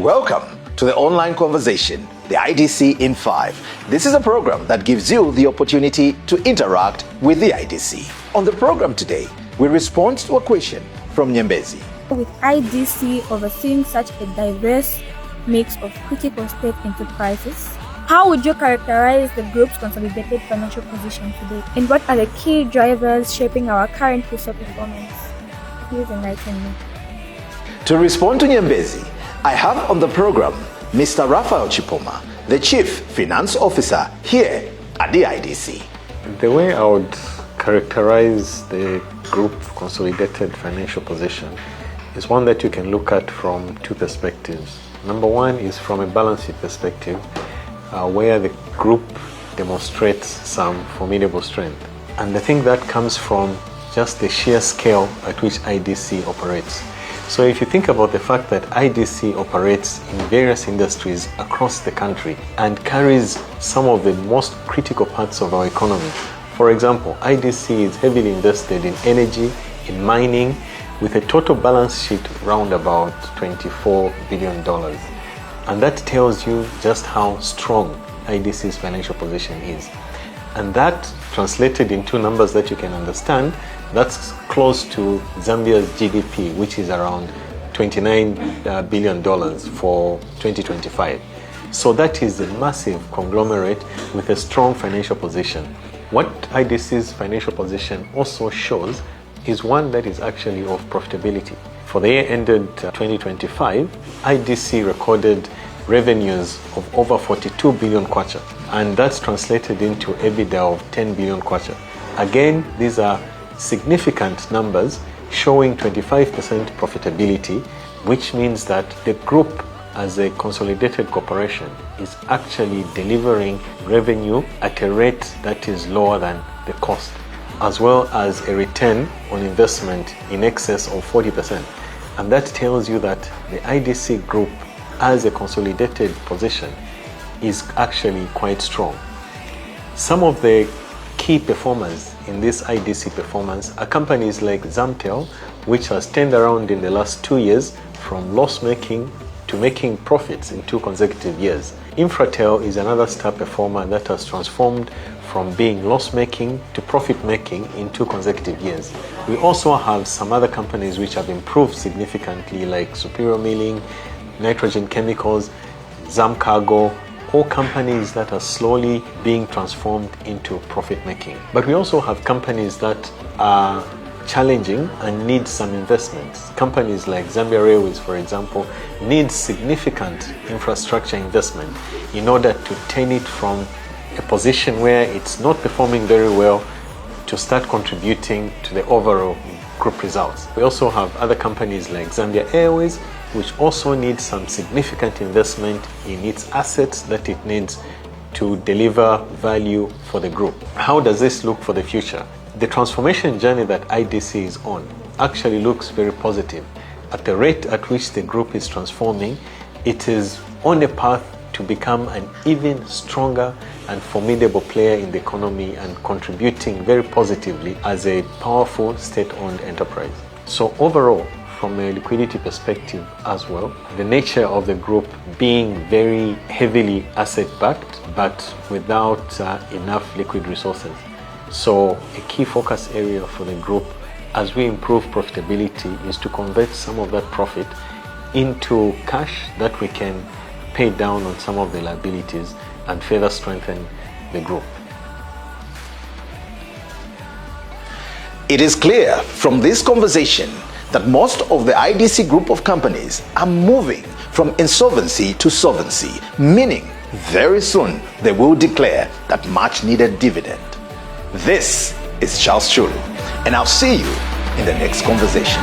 Welcome to the online conversation, the IDC in 5. This is a program that gives you the opportunity to interact with the IDC. On the program today, we respond to a question from Nyembezi. With IDC overseeing such a diverse mix of critical state enterprises, how would you characterize the group's consolidated financial position today? And what are the key drivers shaping our current fiscal performance? Please enlighten me. To respond to Nyembezi, I have on the program Mr. Raphael Chipoma, the Chief Finance Officer here at the IDC. The way I would characterize the group consolidated financial position is one that you can look at from two perspectives. Number one is from a balance sheet perspective, where the group demonstrates some formidable strength. And I think that comes from just the sheer scale at which IDC operates. So if you think about the fact that IDC operates in various industries across the country and carries some of the most critical parts of our economy. For example, IDC is heavily invested in energy, in mining, with a total balance sheet round about $24 billion. And that tells you just how strong IDC's financial position is. And that translated into numbers that you can understand, that's close to Zambia's GDP, which is around $29 billion for 2025. So that is a massive conglomerate with a strong financial position. What IDC's financial position also shows is one that is actually of profitability. For the year ended 2025, IDC recorded revenues of over 42 billion kwacha, and that's translated into EBITDA of 10 billion kwacha. Again, these are significant numbers showing 25% profitability, which means that the group as a consolidated corporation is actually delivering revenue at a rate that is lower than the cost, as well as a return on investment in excess of 40%. And that tells you that the IDC Group as a consolidated position is actually quite strong. Some of the key performers in this IDC performance are companies like Zamtel, which has turned around in the last 2 years from loss-making to making profits in 2 consecutive years. Infratel is another star performer that has transformed from being loss-making to profit-making in 2 consecutive years. We also have some other companies which have improved significantly, like Superior Milling, Nitrogen Chemicals, Zam Cargo, all companies that are slowly being transformed into profit-making. But we also have companies that are challenging and need some investments. Companies like Zambia Railways, for example, need significant infrastructure investment in order to turn it from a position where it's not performing very well to start contributing to the overall group results. We also have other companies like Zambia Airways, which also needs some significant investment in its assets that it needs to deliver value for the group. How does this look for the future? The transformation journey that IDC is on actually looks very positive. At the rate at which the group is transforming, it is on a path to become an even stronger and formidable player in the economy and contributing very positively as a powerful state-owned enterprise. So overall, from a liquidity perspective as well, the nature of the group being very heavily asset-backed but without enough liquid resources. So a key focus area for the group as we improve profitability is to convert some of that profit into cash that we can pay down on some of the liabilities and further strengthen the group. It is clear from this conversation that most of the IDC group of companies are moving from insolvency to solvency, meaning very soon they will declare that much needed dividend. This is Charles Chulu, and I'll see you in the next conversation.